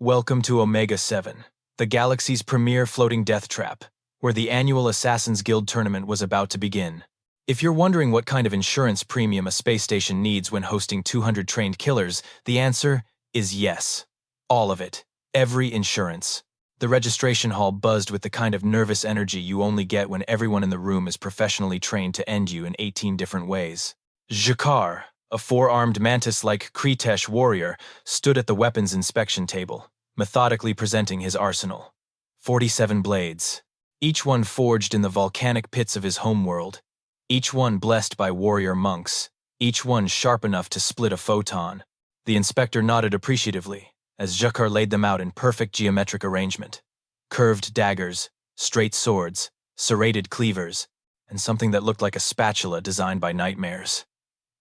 Welcome to Omega-7, the galaxy's premier floating death trap, where the annual Assassin's Guild tournament was about to begin. If you're wondering what kind of insurance premium a space station needs when hosting 200 trained killers, the answer is yes. All of it. Every insurance. The registration hall buzzed with the kind of nervous energy you only get when everyone in the room is professionally trained to end you in 18 different ways. Jakar, a four-armed mantis-like Kritesh warrior, stood at the weapons inspection table, methodically presenting his arsenal. 47 blades, each one forged in the volcanic pits of his homeworld, each one blessed by warrior monks, each one sharp enough to split a photon. The inspector nodded appreciatively as Jakar laid them out in perfect geometric arrangement. Curved daggers, straight swords, serrated cleavers, and something that looked like a spatula designed by nightmares.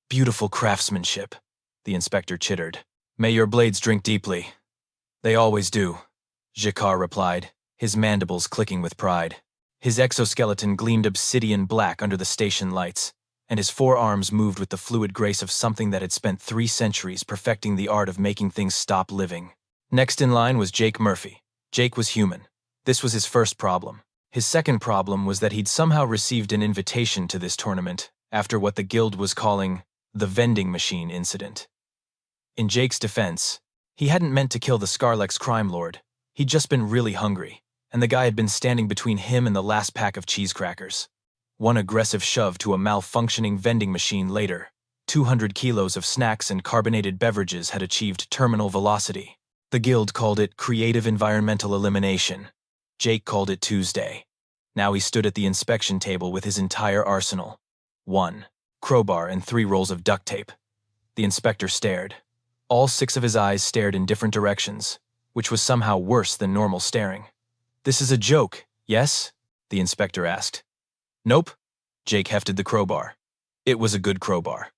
Beautiful craftsmanship, the inspector chittered. May your blades drink deeply. They always do, Jakar replied, his mandibles clicking with pride. His exoskeleton gleamed obsidian black under the station lights, and his forearms moved with the fluid grace of something that had spent 3 centuries perfecting the art of making things stop living. Next in line was Jake Murphy. Jake was human. This was his first problem. His second problem was that he'd somehow received an invitation to this tournament after what the guild was calling the vending machine incident. In Jake's defense, he hadn't meant to kill the Scarlex crime lord. He'd just been really hungry, and the guy had been standing between him and the last pack of cheese crackers. One aggressive shove to a malfunctioning vending machine later, 200 kilos of snacks and carbonated beverages had achieved terminal velocity. The guild called it creative environmental elimination. Jake called it Tuesday. Now he stood at the inspection table with his entire arsenal. 1 crowbar and 3 rolls of duct tape. The inspector stared. All 6 of his eyes stared in different directions, which was somehow worse than normal staring. This is a joke, yes? The inspector asked. Nope. Jake hefted the crowbar. It was a good crowbar.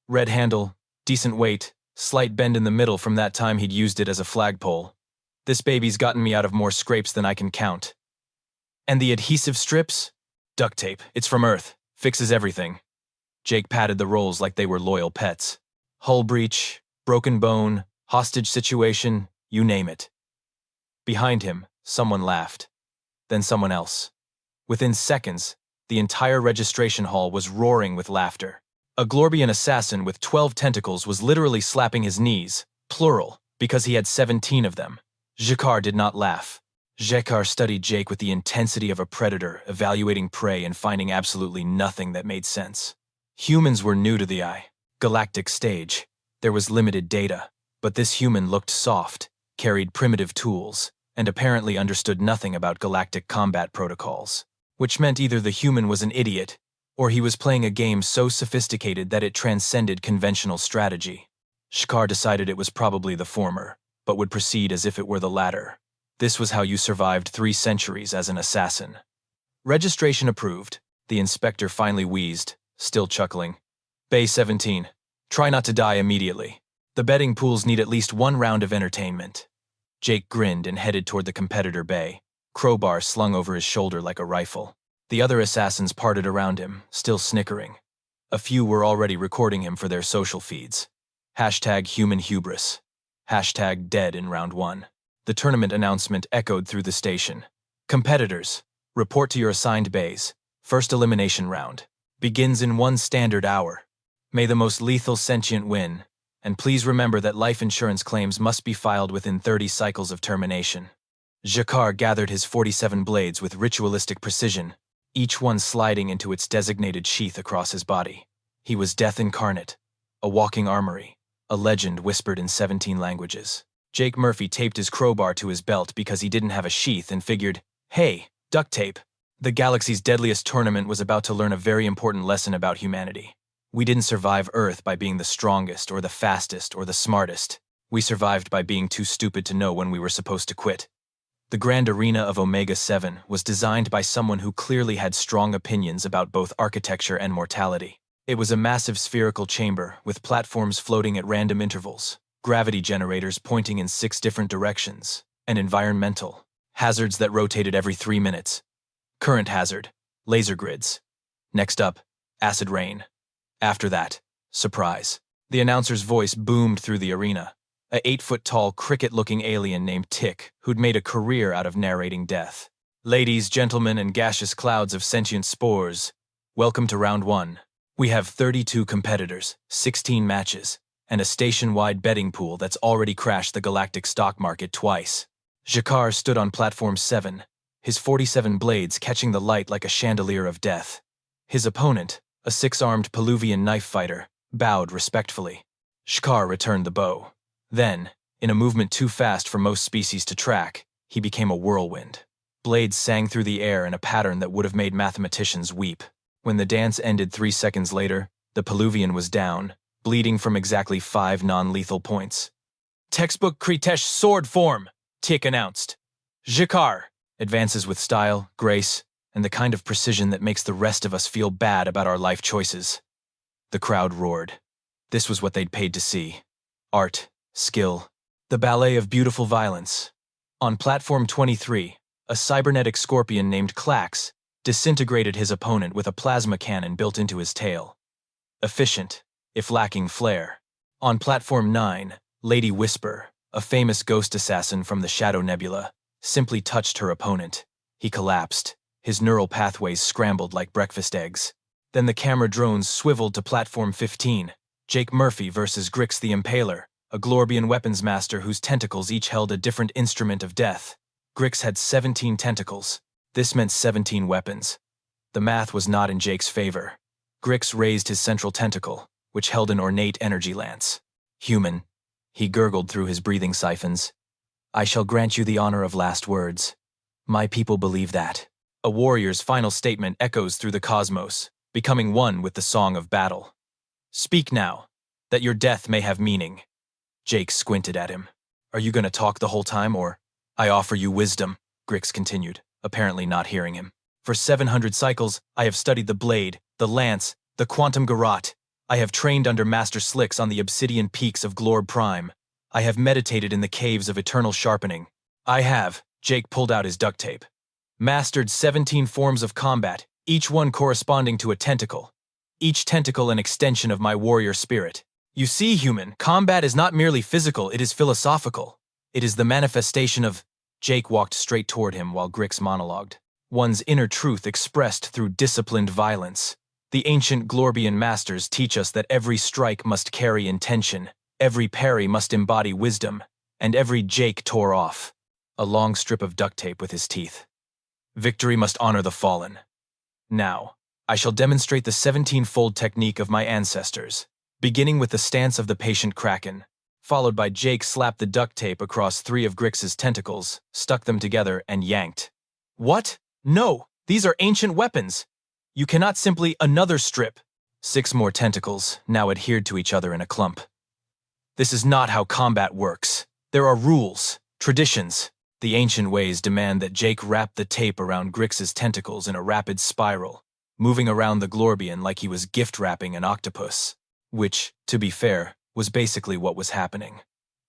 Red handle, decent weight, slight bend in the middle from that time he'd used it as a flagpole. This baby's gotten me out of more scrapes than I can count. And the adhesive strips? Duct tape. It's from Earth. Fixes everything. Jake patted the rolls like they were loyal pets. Hull breach, broken bone, hostage situation, you name it. Behind him, someone laughed. Then someone else. Within seconds, the entire registration hall was roaring with laughter. A Glorbian assassin with 12 tentacles was literally slapping his knees, plural, because he had 17 of them. Jakar did not laugh. Jakar studied Jake with the intensity of a predator, evaluating prey and finding absolutely nothing that made sense. Humans were new to the galactic stage. There was limited data, but this human looked soft, carried primitive tools, and apparently understood nothing about galactic combat protocols, which meant either the human was an idiot, or he was playing a game so sophisticated that it transcended conventional strategy. Jakar decided it was probably the former, but would proceed as if it were the latter. This was how you survived 3 centuries as an assassin. Registration approved, the inspector finally wheezed, still chuckling. Bay 17. Try not to die immediately. The betting pools need at least 1 round of entertainment. Jake grinned and headed toward the competitor bay, crowbar slung over his shoulder like a rifle. The other assassins parted around him, still snickering. A few were already recording him for their social feeds. #human hubris. #dead in round 1. The tournament announcement echoed through the station. Competitors, report to your assigned bays. First elimination round. Begins in 1 standard hour. May the most lethal sentient win, and please remember that life insurance claims must be filed within 30 cycles of termination. Jakar gathered his 47 blades with ritualistic precision, each one sliding into its designated sheath across his body. He was death incarnate, a walking armory, a legend whispered in 17 languages. Jake Murphy taped his crowbar to his belt because he didn't have a sheath and figured, hey, duct tape. The galaxy's deadliest tournament was about to learn a very important lesson about humanity. We didn't survive Earth by being the strongest or the fastest or the smartest. We survived by being too stupid to know when we were supposed to quit. The grand arena of Omega-7 was designed by someone who clearly had strong opinions about both architecture and mortality. It was a massive spherical chamber with platforms floating at random intervals, gravity generators pointing in 6 different directions, and environmental hazards that rotated every 3 minutes. Current hazard, laser grids. Next up, acid rain. After that, surprise. The announcer's voice boomed through the arena. a 8-foot-tall, cricket-looking alien named Tick, who'd made a career out of narrating death. Ladies, gentlemen, and gaseous clouds of sentient spores, welcome to round 1. We have 32 competitors, 16 matches, and a station-wide betting pool that's already crashed the galactic stock market twice. Jakar stood on platform 7, his 47 blades catching the light like a chandelier of death. His opponent, a 6-armed Peluvian knife fighter, bowed respectfully. Jakar returned the bow. Then, in a movement too fast for most species to track, he became a whirlwind. Blades sang through the air in a pattern that would have made mathematicians weep. When the dance ended 3 seconds later, the Peluvian was down, bleeding from exactly 5 non-lethal points. "Textbook Kritesh sword form," Tick announced. Jakar advances with style, grace, and the kind of precision that makes the rest of us feel bad about our life choices. The crowd roared. This was what they'd paid to see. Art, skill, the ballet of beautiful violence. On platform 23, a cybernetic scorpion named Klax disintegrated his opponent with a plasma cannon built into his tail. Efficient, if lacking flair. On platform 9, Lady Whisper, a famous ghost assassin from the Shadow Nebula, simply touched her opponent. He collapsed. His neural pathways scrambled like breakfast eggs. Then the camera drones swiveled to platform 15, Jake Murphy versus Grix the Impaler, a Glorbian weapons master whose tentacles each held a different instrument of death. Grix had 17 tentacles. This meant 17 weapons. The math was not in Jake's favor. Grix raised his central tentacle, which held an ornate energy lance. "Human," he gurgled through his breathing siphons. "I shall grant you the honor of last words. My people believe that." A warrior's final statement echoes through the cosmos, becoming one with the song of battle. "Speak now, that your death may have meaning." Jake squinted at him. "Are you going to talk the whole time, or—" "I offer you wisdom," Grix continued, apparently not hearing him. "For 700 cycles, I have studied the blade, the lance, the quantum garrote. I have trained under Master Slicks on the obsidian peaks of Glorb Prime. I have meditated in the caves of eternal sharpening. I have," Jake pulled out his duct tape, "mastered 17 forms of combat, each one corresponding to a tentacle. Each tentacle an extension of my warrior spirit. You see, human, combat is not merely physical, it is philosophical. It is the manifestation of—" Jake walked straight toward him while Grix monologued. "One's inner truth expressed through disciplined violence. The ancient Glorbian masters teach us that every strike must carry intention, every parry must embody wisdom, and every Jake tore off a long strip of duct tape with his teeth. Victory must honor the fallen. Now, I shall demonstrate the 17-fold technique of my ancestors, beginning with the stance of the patient kraken, followed by Jake slapped the duct tape across 3 of Grix's tentacles, stuck them together, and yanked. What? No, these are ancient weapons. You cannot simply another strip. 6 more tentacles now adhered to each other in a clump. This is not how combat works. There are rules, traditions. The ancient ways demand that Jake wrap the tape around Grix's tentacles in a rapid spiral, moving around the Glorbian like he was gift-wrapping an octopus. Which, to be fair, was basically what was happening.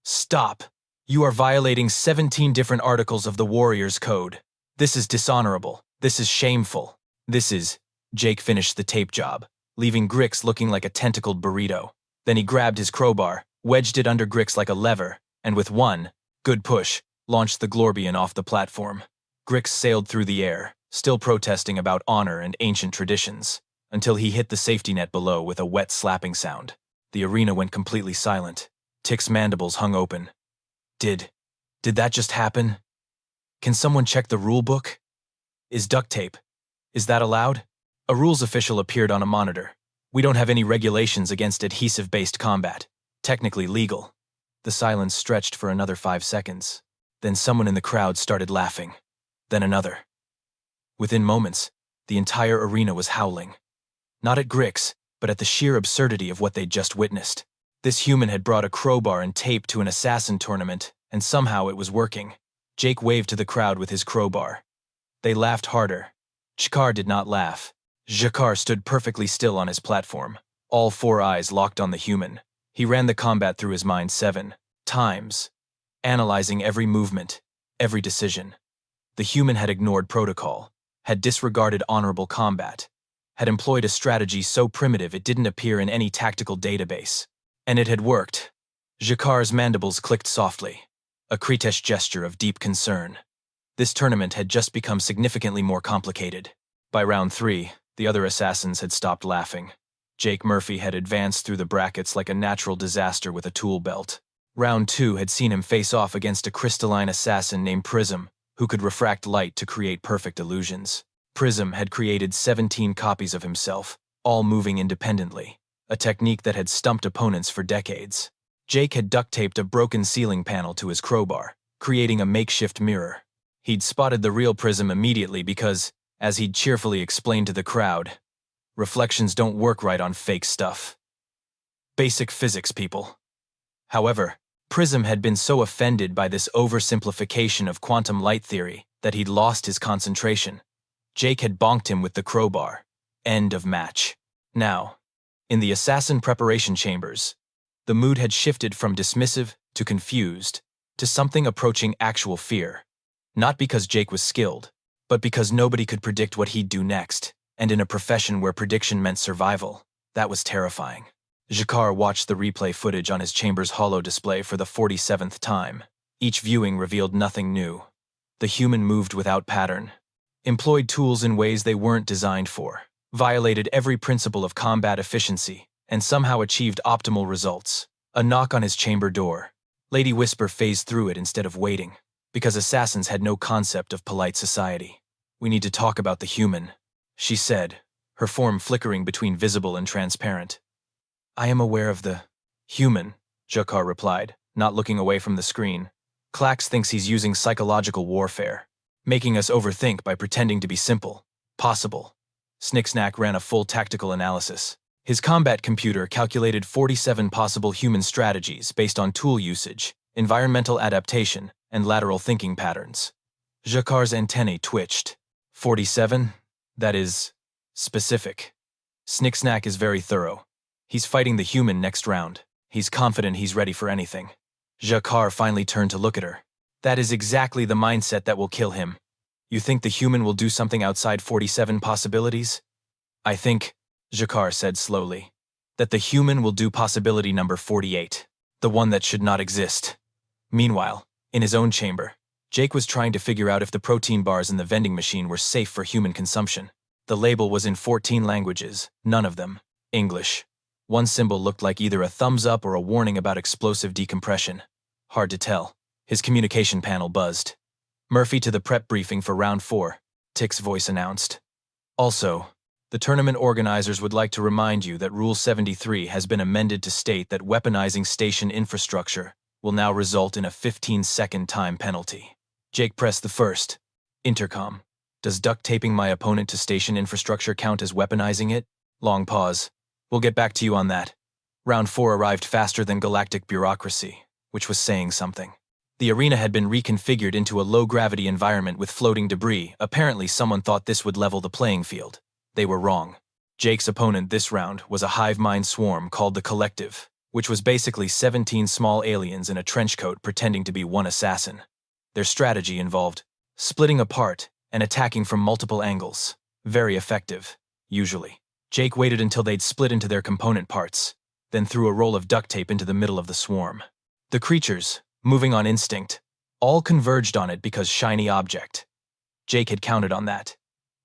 Stop! You are violating 17 different articles of the Warrior's Code. This is dishonorable. This is shameful. This is— Jake finished the tape job, leaving Grix looking like a tentacled burrito. Then he grabbed his crowbar, wedged it under Grix like a lever, and with one good push, launched the Glorbian off the platform. Grix sailed through the air, still protesting about honor and ancient traditions, until he hit the safety net below with a wet slapping sound. The arena went completely silent. Tick's mandibles hung open. Did that just happen? Can someone check the rule book? Is duct tape? Is that allowed? A rules official appeared on a monitor. We don't have any regulations against adhesive-based combat. Technically legal. The silence stretched for another 5 seconds. Then someone in the crowd started laughing. Then another. Within moments, the entire arena was howling. Not at Grix, but at the sheer absurdity of what they'd just witnessed. This human had brought a crowbar and tape to an assassin tournament, and somehow it was working. Jake waved to the crowd with his crowbar. They laughed harder. Jakar did not laugh. Jakar stood perfectly still on his platform, all 4 eyes locked on the human. He ran the combat through his mind 7 times, analyzing every movement, every decision. The human had ignored protocol, had disregarded honorable combat, had employed a strategy so primitive it didn't appear in any tactical database. And it had worked. Jakar's mandibles clicked softly, a Kritesh gesture of deep concern. This tournament had just become significantly more complicated. By round 3, the other assassins had stopped laughing. Jake Murphy had advanced through the brackets like a natural disaster with a tool belt. Round 2 had seen him face off against a crystalline assassin named Prism, who could refract light to create perfect illusions. Prism had created 17 copies of himself, all moving independently, a technique that had stumped opponents for decades. Jake had duct-taped a broken ceiling panel to his crowbar, creating a makeshift mirror. He'd spotted the real Prism immediately because, as he'd cheerfully explained to the crowd, reflections don't work right on fake stuff. Basic physics, people. However, Prism had been so offended by this oversimplification of quantum light theory that he'd lost his concentration. Jake had bonked him with the crowbar. End of match. Now, in the assassin preparation chambers, the mood had shifted from dismissive to confused to something approaching actual fear. Not because Jake was skilled, but because nobody could predict what he'd do next, and in a profession where prediction meant survival, that was terrifying. Jakar watched the replay footage on his chamber's holo display for the 47th time. Each viewing revealed nothing new. The human moved without pattern, employed tools in ways they weren't designed for, violated every principle of combat efficiency, and somehow achieved optimal results. A knock on his chamber door. Lady Whisper phased through it instead of waiting, because assassins had no concept of polite society. "We need to talk about the human," she said, her form flickering between visible and transparent. "I am aware of the human," Jakar replied, not looking away from the screen. "Klax thinks he's using psychological warfare, making us overthink by pretending to be simple, possible." Snicksnack ran a full tactical analysis. His combat computer calculated 47 possible human strategies based on tool usage, environmental adaptation, and lateral thinking patterns. Jakar's antennae twitched. 47? That is specific. Snicksnack is very thorough. He's fighting the human next round. He's confident he's ready for anything. Jakar finally turned to look at her. "That is exactly the mindset that will kill him. You think the human will do something outside 47 possibilities?" "I think," Jakar said slowly, "that the human will do possibility number 48, the one that should not exist." Meanwhile, in his own chamber, Jake was trying to figure out if the protein bars in the vending machine were safe for human consumption. The label was in 14 languages, none of them English. One symbol looked like either a thumbs up or a warning about explosive decompression. Hard to tell. His communication panel buzzed. "Murphy to the prep briefing for round 4, Tick's voice announced. "Also, the tournament organizers would like to remind you that Rule 73 has been amended to state that weaponizing station infrastructure will now result in a 15-second time penalty." Jake pressed the first. Intercom. "Does duct taping my opponent to station infrastructure count as weaponizing it?" Long pause. "We'll get back to you on that." Round 4 arrived faster than galactic bureaucracy, which was saying something. The arena had been reconfigured into a low-gravity environment with floating debris. Apparently someone thought this would level the playing field. They were wrong. Jake's opponent this round was a hive mind swarm called the Collective, which was basically 17 small aliens in a trench coat pretending to be one assassin. Their strategy involved splitting apart and attacking from multiple angles. Very effective, usually. Jake waited until they'd split into their component parts, then threw a roll of duct tape into the middle of the swarm. The creatures, moving on instinct, all converged on it because shiny object. Jake had counted on that.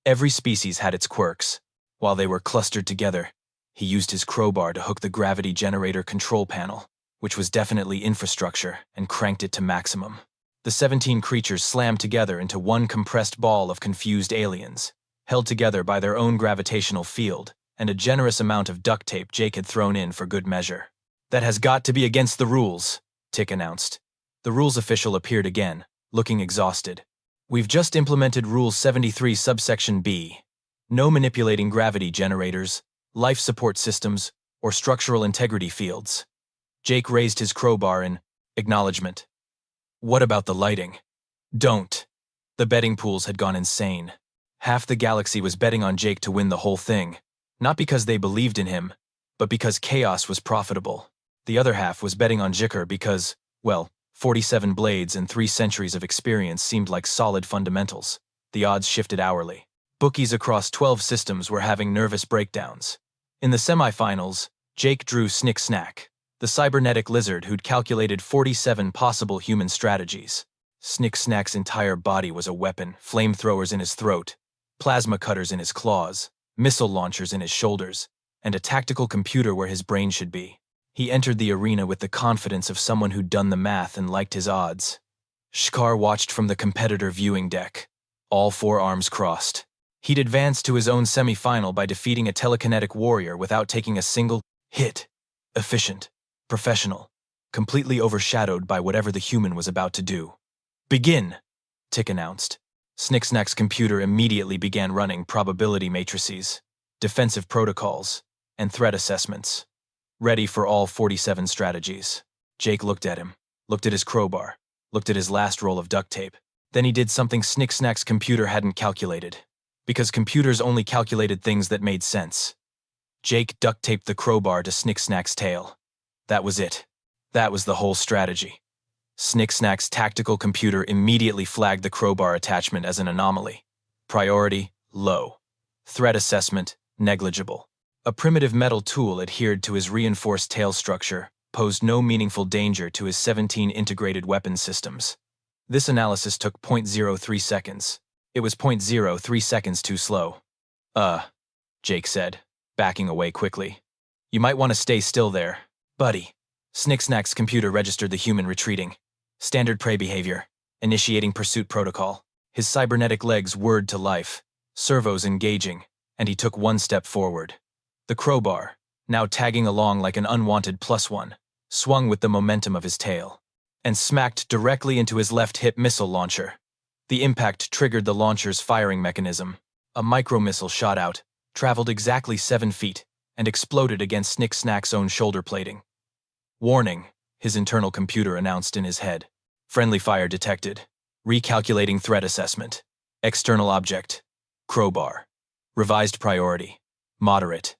Every species had its quirks. While they were clustered together, he used his crowbar to hook the gravity generator control panel, which was definitely infrastructure, and cranked it to maximum. The 17 creatures slammed together into one compressed ball of confused aliens, held together by their own gravitational field, and a generous amount of duct tape Jake had thrown in for good measure. "That has got to be against the rules," Tick announced. The rules official appeared again, looking exhausted. "We've just implemented Rule 73 subsection B. No manipulating gravity generators, life support systems, or structural integrity fields." Jake raised his crowbar in acknowledgement. "What about the lighting?" "Don't." The betting pools had gone insane. Half the galaxy was betting on Jake to win the whole thing, not because they believed in him, but because chaos was profitable. The other half was betting on Jakar because, well, 47 blades and 3 centuries of experience seemed like solid fundamentals. The odds shifted hourly. Bookies across 12 systems were having nervous breakdowns. In the semifinals, Jake drew Snicksnack. the cybernetic lizard who'd calculated 47 possible human strategies. Snicksnack's entire body was a weapon, flamethrowers in his throat, plasma cutters in his claws, missile launchers in his shoulders, and a tactical computer where his brain should be. He entered the arena with the confidence of someone who'd done the math and liked his odds. Shkar watched from the competitor viewing deck, all four arms crossed. He'd advanced to his own semi-final by defeating a telekinetic warrior without taking a single hit. Efficient, professional, completely overshadowed by whatever the human was about to do. "Begin," Tick announced. Snicksnack's computer immediately began running probability matrices, defensive protocols, and threat assessments, ready for all 47 strategies. Jake looked at him, looked at his crowbar, looked at his last roll of duct tape. Then he did something Snicksnack's computer hadn't calculated, because computers only calculated things that made sense. Jake duct-taped the crowbar to Snicksnack's tail. That was it. That was the whole strategy. Snicksnack's tactical computer immediately flagged the crowbar attachment as an anomaly. Priority, low. Threat assessment, negligible. A primitive metal tool adhered to his reinforced tail structure, posed no meaningful danger to his 17 integrated weapon systems. This analysis took 0.03 seconds. It was 0.03 seconds too slow. Jake said, backing away quickly. "You might want to stay still there, buddy." Snicksnack's computer registered the human retreating. Standard prey behavior, initiating pursuit protocol. His cybernetic legs whirred to life, servos engaging, and he took one step forward. The crowbar, now tagging along like an unwanted +1, swung with the momentum of his tail, and smacked directly into his left hip missile launcher. The impact triggered the launcher's firing mechanism. A micro-missile shot out, traveled exactly 7 feet, and exploded against Snicksnack's own shoulder plating. "Warning," his internal computer announced in his head. "Friendly fire detected. Recalculating threat assessment. External object. Crowbar. Revised priority. Moderate."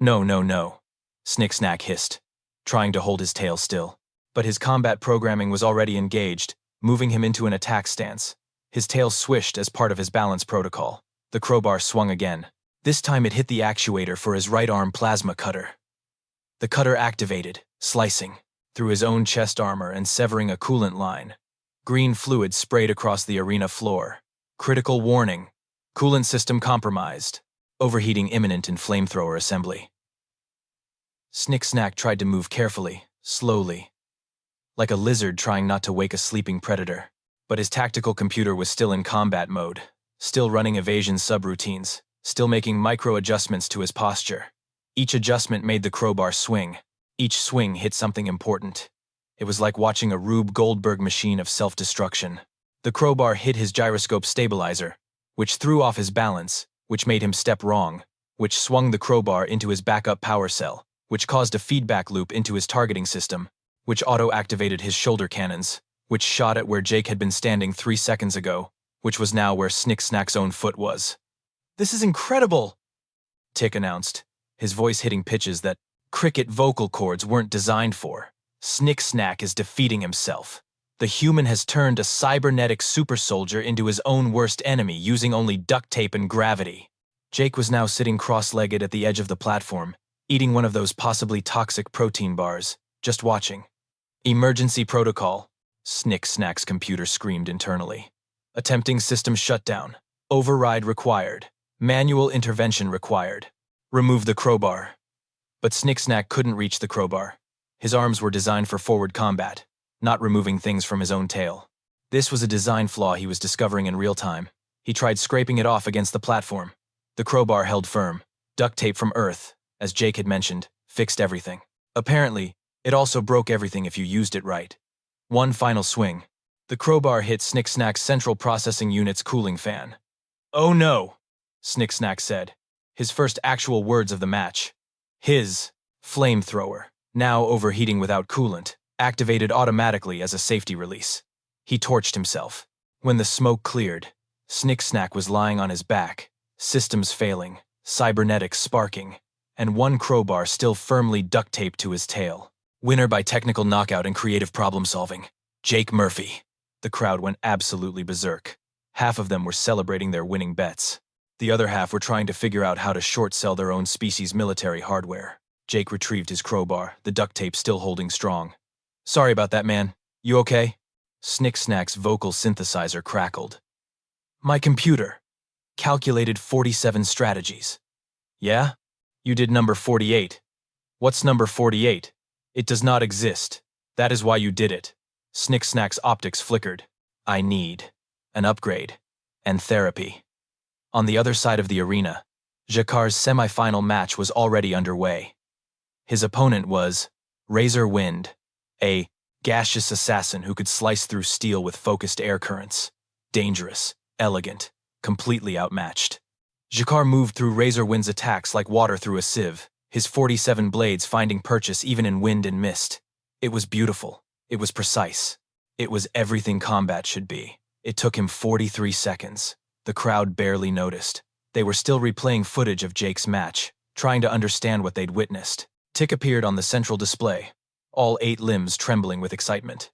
No, Snicksnack hissed, trying to hold his tail still. But his combat programming was already engaged, moving him into an attack stance. His tail swished as part of his balance protocol. The crowbar swung again. This time it hit the actuator for his right arm plasma cutter. The cutter activated, slicing through his own chest armor and severing a coolant line. Green fluid sprayed across the arena floor. Critical warning. Coolant system compromised. Overheating imminent in flamethrower assembly. Snicksnack tried to move carefully, slowly, like a lizard trying not to wake a sleeping predator. But his tactical computer was still in combat mode, still running evasion subroutines, still making micro-adjustments to his posture. Each adjustment made the crowbar swing. Each swing hit something important. It was like watching a Rube Goldberg machine of self-destruction. The crowbar hit his gyroscope stabilizer, which threw off his balance, which made him step wrong, which swung the crowbar into his backup power cell, which caused a feedback loop into his targeting system, which auto-activated his shoulder cannons, which shot at where Jake had been standing 3 seconds ago, which was now where Snicksnack's own foot was. "This is incredible," Tick announced, his voice hitting pitches that cricket vocal cords weren't designed for. "Snicksnack is defeating himself. The human has turned a cybernetic super soldier into his own worst enemy using only duct tape and gravity." Jake was now sitting cross-legged at the edge of the platform, eating one of those possibly toxic protein bars, just watching. "Emergency protocol," Snicksnack's computer screamed internally. "Attempting system shutdown. Override required. Manual intervention required. Remove the crowbar." But Snicksnack couldn't reach the crowbar. His arms were designed for forward combat, not removing things from his own tail. This was a design flaw he was discovering in real time. He tried scraping it off against the platform. The crowbar held firm. Duct tape from Earth, as Jake had mentioned, fixed everything. Apparently, it also broke everything if you used it right. One final swing. The crowbar hit Snicksnack's central processing unit's cooling fan. "Oh no," Snicksnack said, his first actual words of the match. His flamethrower, now overheating without coolant, activated automatically as a safety release. He torched himself. When the smoke cleared, Snicksnack was lying on his back, systems failing, cybernetics sparking, and one crowbar still firmly duct-taped to his tail. Winner by technical knockout and creative problem-solving, Jake Murphy. The crowd went absolutely berserk. Half of them were celebrating their winning bets. The other half were trying to figure out how to short-sell their own species' military hardware. Jake retrieved his crowbar, the duct tape still holding strong. Sorry about that, man. You okay? Snick-Snack's vocal synthesizer crackled. My computer calculated 47 strategies. Yeah? You did number 48. What's number 48? It does not exist. That is why you did it. Snick-Snack's optics flickered. I need an upgrade and therapy. On the other side of the arena, Jakar's semi-final match was already underway. His opponent was Razor Wind, a gaseous assassin who could slice through steel with focused air currents. Dangerous, elegant, completely outmatched. Jakar moved through Razor Wind's attacks like water through a sieve, his 47 blades finding purchase even in wind and mist. It was beautiful. It was precise. It was everything combat should be. It took him 43 seconds. The crowd barely noticed. They were still replaying footage of Jake's match, trying to understand what they'd witnessed. Tick appeared on the central display, all 8 limbs trembling with excitement.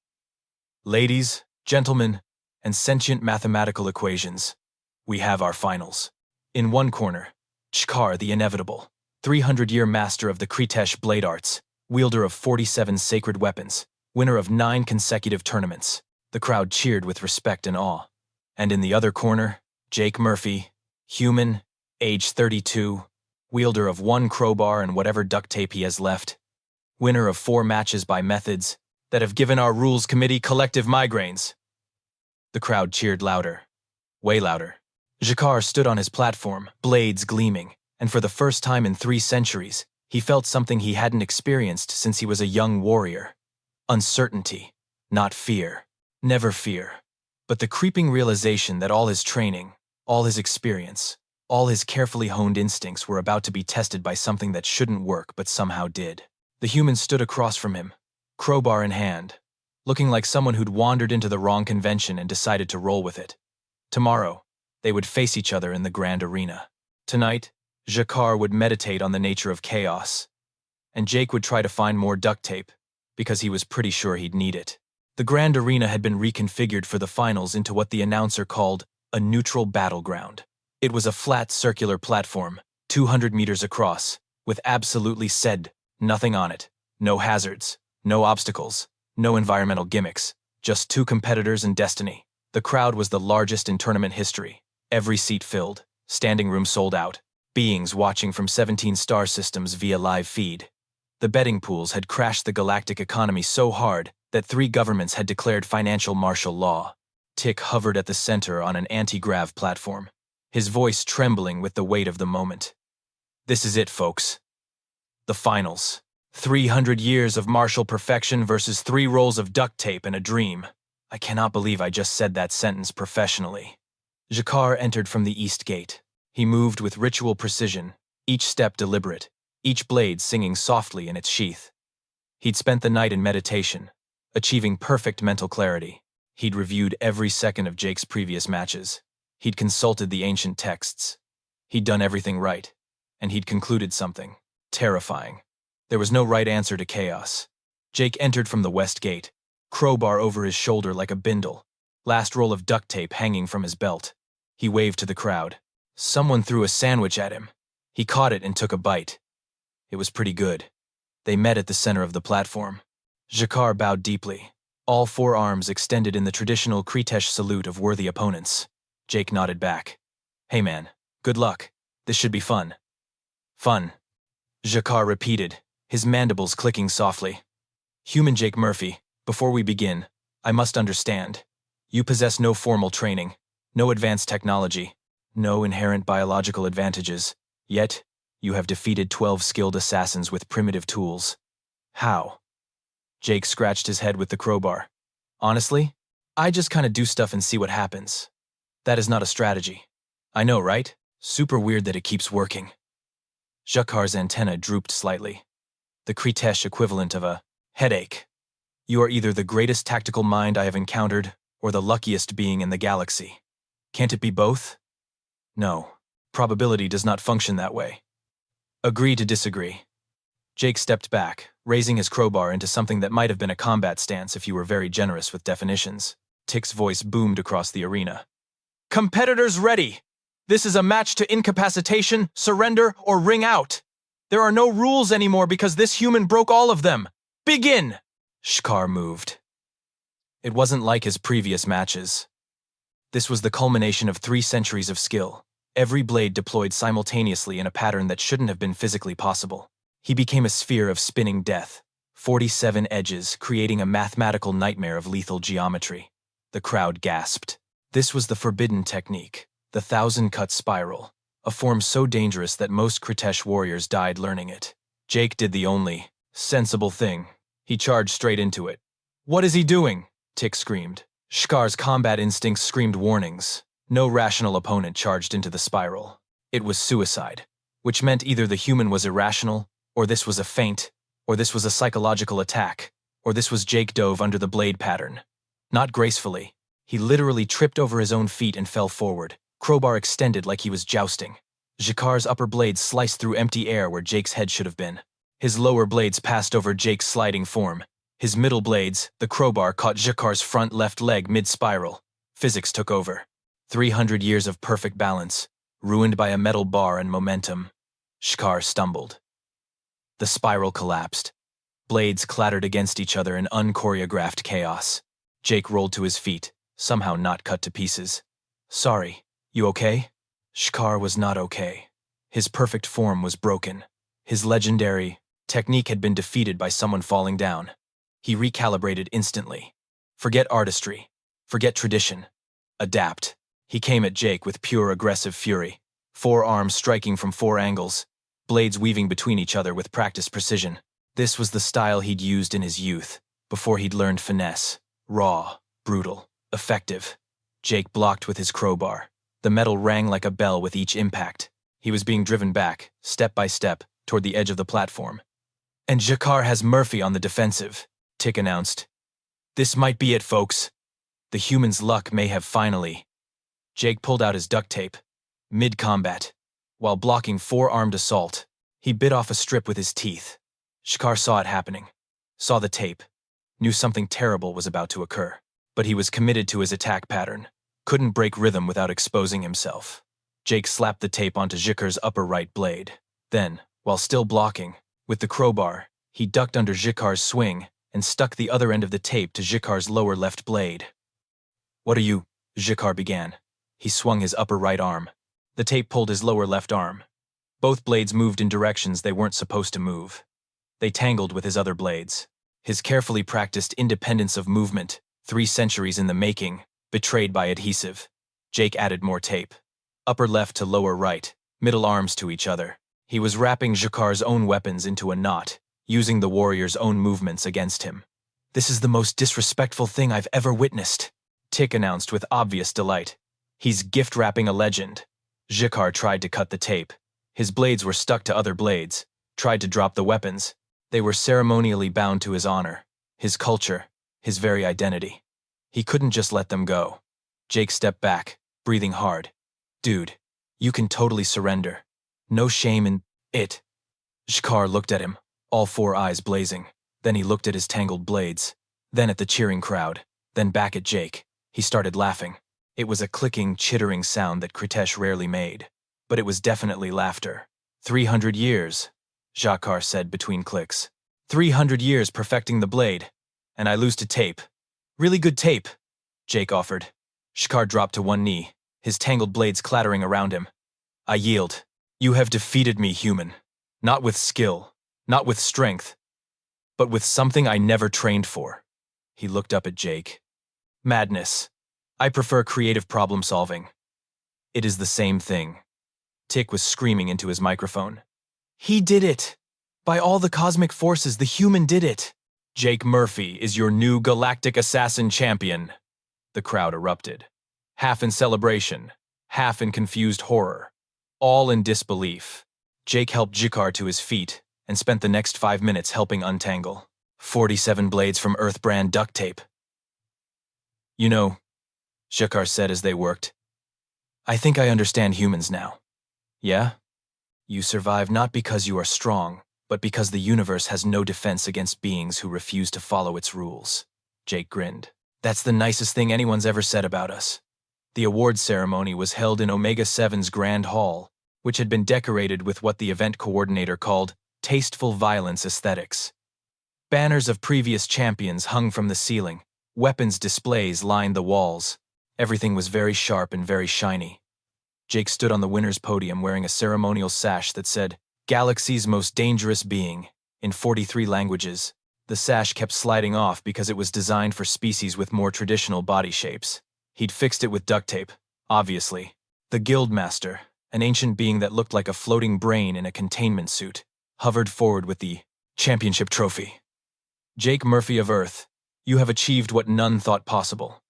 Ladies, gentlemen, and sentient mathematical equations, we have our finals. In one corner, Chkar the Inevitable, 300-year master of the Kritesh blade arts, wielder of 47 sacred weapons, winner of 9 consecutive tournaments. The crowd cheered with respect and awe. And in the other corner, Jake Murphy, human, age 32, wielder of 1 crowbar and whatever duct tape he has left, winner of 4 matches by methods that have given our rules committee collective migraines. The crowd cheered louder, way louder. Jakar stood on his platform, blades gleaming, and for the first time in 3 centuries, he felt something he hadn't experienced since he was a young warrior. Uncertainty, not fear. Never fear. But the creeping realization that all his training, all his experience, all his carefully honed instincts were about to be tested by something that shouldn't work but somehow did. The human stood across from him, crowbar in hand, looking like someone who'd wandered into the wrong convention and decided to roll with it. Tomorrow, they would face each other in the grand arena. Tonight, Jakar would meditate on the nature of chaos, and Jake would try to find more duct tape, because he was pretty sure he'd need it. The grand arena had been reconfigured for the finals into what the announcer called a neutral battleground. It was a flat circular platform, 200 meters across, with absolutely said nothing on it. No hazards, no obstacles, no environmental gimmicks, just 2 competitors and destiny. The crowd was the largest in tournament history. Every seat filled, standing room sold out, beings watching from 17 star systems via live feed. The betting pools had crashed the galactic economy so hard that 3 governments had declared financial martial law. Tick hovered at the center on an anti-grav platform, his voice trembling with the weight of the moment. This is it, folks. The finals. 300 years of martial perfection versus 3 rolls of duct tape and a dream. I cannot believe I just said that sentence professionally. Jakar entered from the east gate. He moved with ritual precision, each step deliberate, each blade singing softly in its sheath. He'd spent the night in meditation, achieving perfect mental clarity. He'd reviewed every second of Jake's previous matches. He'd consulted the ancient texts. He'd done everything right, and he'd concluded something terrifying. There was no right answer to chaos. Jake entered from the west gate, crowbar over his shoulder like a bindle, last roll of duct tape hanging from his belt. He waved to the crowd. Someone threw a sandwich at him. He caught it and took a bite. It was pretty good. They met at the center of the platform. Jakar bowed deeply, all 4 arms extended in the traditional Kritesh salute of worthy opponents. Jake nodded back. Hey man, good luck. This should be fun. Fun. Jakar repeated, his mandibles clicking softly. Human Jake Murphy, before we begin, I must understand. You possess no formal training, no advanced technology, no inherent biological advantages, yet you have defeated 12 skilled assassins with primitive tools. How? Jake scratched his head with the crowbar. Honestly, I just kinda do stuff and see what happens. That is not a strategy. I know, right? Super weird that it keeps working. Jakar's antenna drooped slightly. The Kritesh equivalent of a headache. You are either the greatest tactical mind I have encountered or the luckiest being in the galaxy. Can't it be both? No. Probability does not function that way. Agree to disagree. Jake stepped back, raising his crowbar into something that might have been a combat stance if you were very generous with definitions. Tick's voice boomed across the arena. Competitors ready! This is a match to incapacitation, surrender, or ring out! There are no rules anymore because this human broke all of them. Begin! Shkar moved. It wasn't like his previous matches. This was the culmination of 3 centuries of skill, every blade deployed simultaneously in a pattern that shouldn't have been physically possible. He became a sphere of spinning death, 47 edges, creating a mathematical nightmare of lethal geometry. The crowd gasped. This was the forbidden technique, the 1,000-cut spiral, a form so dangerous that most Kritesh warriors died learning it. Jake did the only sensible thing. He charged straight into it. What is he doing? Tick screamed. Shkar's combat instincts screamed warnings. No rational opponent charged into the spiral. It was suicide, which meant either the human was irrational, or this was a feint, or this was a psychological attack, or this was Jake dove under the blade pattern. Not gracefully. He literally tripped over his own feet and fell forward, crowbar extended like he was jousting. Jakar's upper blades sliced through empty air where Jake's head should have been. His lower blades passed over Jake's sliding form. His middle blades, the crowbar, caught Jakar's front left leg mid-spiral. Physics took over. 300 years of perfect balance, ruined by a metal bar and momentum. Shkar stumbled. The spiral collapsed. Blades clattered against each other in unchoreographed chaos. Jake rolled to his feet, somehow not cut to pieces. Sorry, you okay? Shkar was not okay. His perfect form was broken. His legendary technique had been defeated by someone falling down. He recalibrated instantly. Forget artistry. Forget tradition. Adapt. He came at Jake with pure aggressive fury. 4 arms striking from 4 angles, blades weaving between each other with practiced precision. This was the style he'd used in his youth, before he'd learned finesse. Raw, brutal, effective. Jake blocked with his crowbar. The metal rang like a bell with each impact. He was being driven back, step by step, toward the edge of the platform. And Jakar has Murphy on the defensive, Tick announced. This might be it, folks. The human's luck may have finally. Jake pulled out his duct tape. Mid-combat, while blocking 4-armed assault, he bit off a strip with his teeth. Shkar saw it happening, saw the tape, knew something terrible was about to occur. But he was committed to his attack pattern, couldn't break rhythm without exposing himself. Jake slapped the tape onto Jikar's upper right blade. Then, while still blocking, with the crowbar, he ducked under Jikar's swing and stuck the other end of the tape to Jikar's lower left blade. What are you? Jikar began. He swung his upper right arm. The tape pulled his lower left arm. Both blades moved in directions they weren't supposed to move. They tangled with his other blades. His carefully practiced independence of movement, 3 centuries in the making, betrayed by adhesive. Jake added more tape. Upper left to lower right, middle arms to each other. He was wrapping Jakar's own weapons into a knot, using the warrior's own movements against him. This is the most disrespectful thing I've ever witnessed, Tick announced with obvious delight. He's gift-wrapping a legend. Jakar tried to cut the tape. His blades were stuck to other blades, tried to drop the weapons. They were ceremonially bound to his honor, his culture, his very identity. He couldn't just let them go. Jake stepped back, breathing hard. Dude, you can totally surrender. No shame in it. Shkar looked at him, all 4 eyes blazing. Then he looked at his tangled blades, then at the cheering crowd, then back at Jake. He started laughing. It was a clicking, chittering sound that Kritesh rarely made, but it was definitely laughter. 300 years, Jakar said between clicks. 300 years perfecting the blade, and I lose to tape. Really good tape, Jake offered. Shkar dropped to one knee, his tangled blades clattering around him. I yield. You have defeated me, human. Not with skill, not with strength, but with something I never trained for. He looked up at Jake. Madness. I prefer creative problem solving. It is the same thing. Tick was screaming into his microphone. He did it! By all the cosmic forces, the human did it! Jake Murphy is your new galactic assassin champion. The crowd erupted. Half in celebration, half in confused horror. All in disbelief. Jake helped Jakar to his feet and spent the next 5 minutes helping untangle 47 blades from Earth brand duct tape. You know, Jakar said as they worked, I think I understand humans now. Yeah? You survive not because you are strong, but because the universe has no defense against beings who refuse to follow its rules. Jake grinned. That's the nicest thing anyone's ever said about us. The award ceremony was held in Omega 7's Grand Hall, which had been decorated with what the event coordinator called tasteful violence aesthetics. Banners of previous champions hung from the ceiling, weapons displays lined the walls. Everything was very sharp and very shiny. Jake stood on the winner's podium wearing a ceremonial sash that said, "Galaxy's most dangerous being," in 43 languages. The sash kept sliding off because it was designed for species with more traditional body shapes. He'd fixed it with duct tape, obviously. The Guildmaster, an ancient being that looked like a floating brain in a containment suit, hovered forward with the championship trophy. "Jake Murphy of Earth, you have achieved what none thought possible.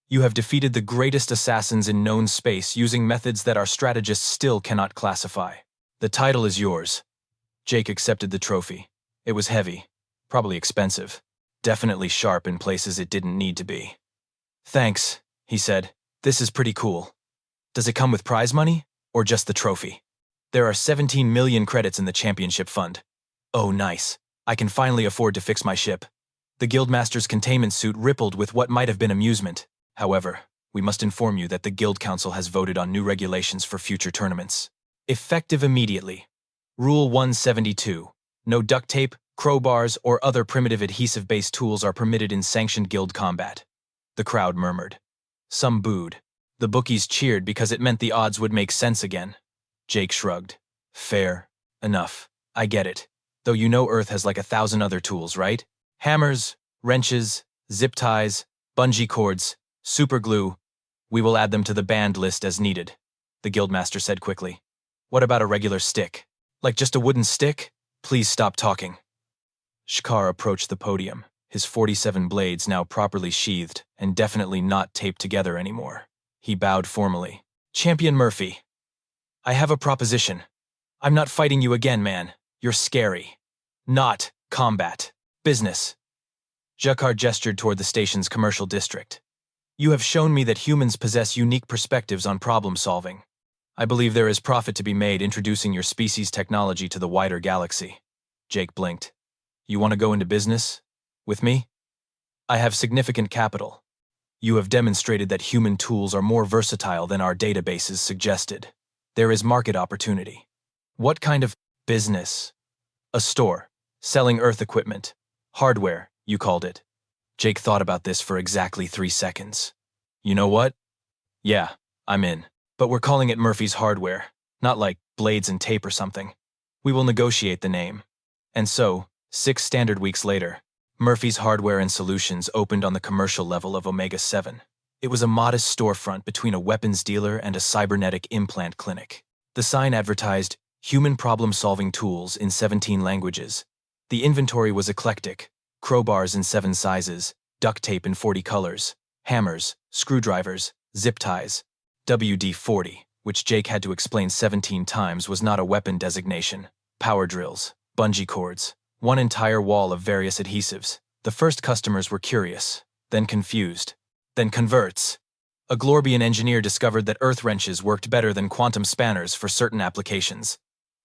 You have defeated the greatest assassins in known space using methods that our strategists still cannot classify. The title is yours." Jake accepted the trophy. It was heavy, probably expensive, definitely sharp in places it didn't need to be. "Thanks," he said. "This is pretty cool. Does it come with prize money, or just the trophy?" "There are 17 million credits in the championship fund." "Oh, nice. I can finally afford to fix my ship." The Guildmaster's containment suit rippled with what might have been amusement. "However, we must inform you that the Guild Council has voted on new regulations for future tournaments. Effective immediately. Rule 172. No duct tape, crowbars, or other primitive adhesive-based tools are permitted in sanctioned guild combat." The crowd murmured. Some booed. The bookies cheered because it meant the odds would make sense again. Jake shrugged. "Fair enough. I get it. Though you know Earth has like 1,000 other tools, right? Hammers, wrenches, zip ties, bungee cords, super glue. We will add them to the banned list as needed," the Guildmaster said quickly. "What about a regular stick? Like just a wooden stick? Please stop talking." Shkar approached the podium, his 47 blades now properly sheathed and definitely not taped together anymore. He bowed formally. "Champion Murphy, I have a proposition. I'm not fighting you again, man. You're scary. Not combat. Business." Jakar gestured toward the station's commercial district. "You have shown me that humans possess unique perspectives on problem solving. I believe there is profit to be made introducing your species' technology to the wider galaxy." Jake blinked. "You want to go into business? With me? I have significant capital. You have demonstrated that human tools are more versatile than our databases suggested. There is market opportunity." "What kind of business?" "A store. Selling Earth equipment. Hardware, you called it." Jake thought about this for exactly 3 seconds. "You know what? Yeah, I'm in. But we're calling it Murphy's Hardware, not like blades and tape or something. We will negotiate the name." And so, 6 standard weeks later, Murphy's Hardware and Solutions opened on the commercial level of Omega 7. It was a modest storefront between a weapons dealer and a cybernetic implant clinic. The sign advertised human problem-solving tools in 17 languages. The inventory was eclectic: crowbars in 7 sizes, duct tape in 40 colors, hammers, screwdrivers, zip ties. WD-40, which Jake had to explain 17 times, was not a weapon designation. Power drills, bungee cords, one entire wall of various adhesives. The first customers were curious, then confused, then converts. A Glorbian engineer discovered that earth wrenches worked better than quantum spanners for certain applications.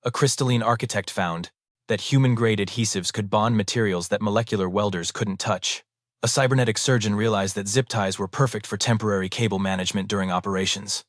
A crystalline architect found that human-grade adhesives could bond materials that molecular welders couldn't touch. A cybernetic surgeon realized that zip ties were perfect for temporary cable management during operations.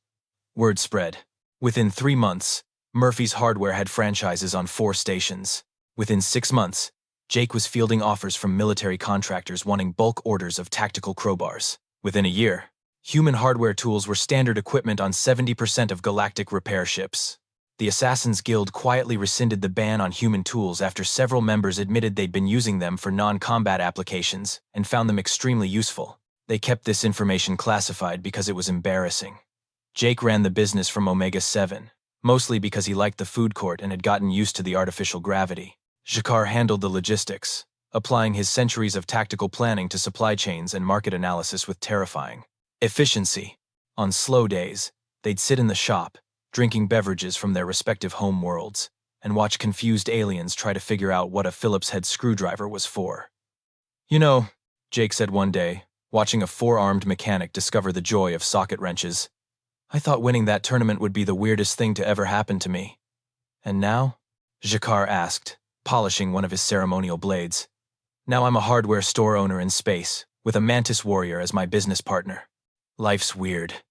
Word spread. Within 3 months, Murphy's Hardware had franchises on 4 stations. Within 6 months, Jake was fielding offers from military contractors wanting bulk orders of tactical crowbars. Within a year, human hardware tools were standard equipment on 70% of galactic repair ships. The Assassin's Guild quietly rescinded the ban on human tools after several members admitted they'd been using them for non-combat applications and found them extremely useful. They kept this information classified because it was embarrassing. Jake ran the business from Omega 7, mostly because he liked the food court and had gotten used to the artificial gravity. Jakar handled the logistics, applying his centuries of tactical planning to supply chains and market analysis with terrifying efficiency. On slow days, they'd sit in the shop, drinking beverages from their respective home worlds, and watch confused aliens try to figure out what a Phillips head screwdriver was for. "You know," Jake said one day, watching a 4-armed mechanic discover the joy of socket wrenches, "I thought winning that tournament would be the weirdest thing to ever happen to me." "And now?" Jakar asked, polishing one of his ceremonial blades. "Now I'm a hardware store owner in space, with a mantis warrior as my business partner. Life's weird.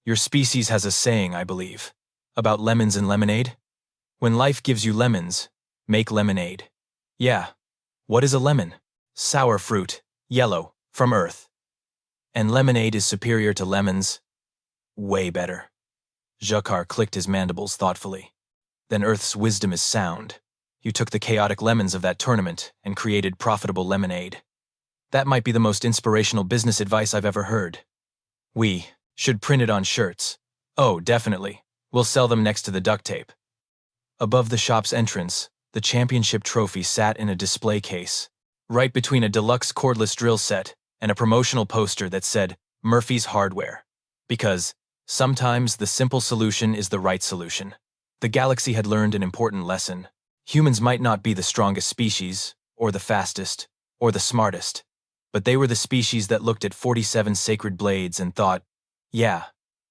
Your species has a saying, I believe. About lemons and lemonade? When life gives you lemons, make lemonade. Yeah. What is a lemon? Sour fruit, yellow, from Earth. And lemonade is superior to lemons? Way better. Jacquard clicked his mandibles thoughtfully. Then Earth's wisdom is sound. You took the chaotic lemons of that tournament and created profitable lemonade. That might be the most inspirational business advice I've ever heard. We should print it on shirts. Oh, definitely. We'll sell them next to the duct tape. Above the shop's entrance, the championship trophy sat in a display case, right between a deluxe cordless drill set and a promotional poster that said, Murphy's Hardware. Because sometimes the simple solution is the right solution. The galaxy had learned an important lesson. Humans might not be the strongest species, or the fastest, or the smartest, but they were the species that looked at 47 sacred blades and thought, yeah,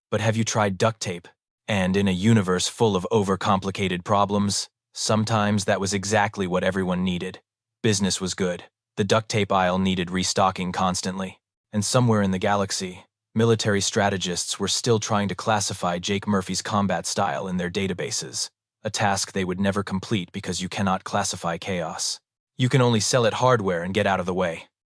but have you tried duct tape? And in a universe full of overcomplicated problems, sometimes that was exactly what everyone needed. Business was good. The duct tape aisle needed restocking constantly. And somewhere in the galaxy, military strategists were still trying to classify Jake Murphy's combat style in their databases, a task they would never complete because you cannot classify chaos. You can only sell it hardware and get out of the way.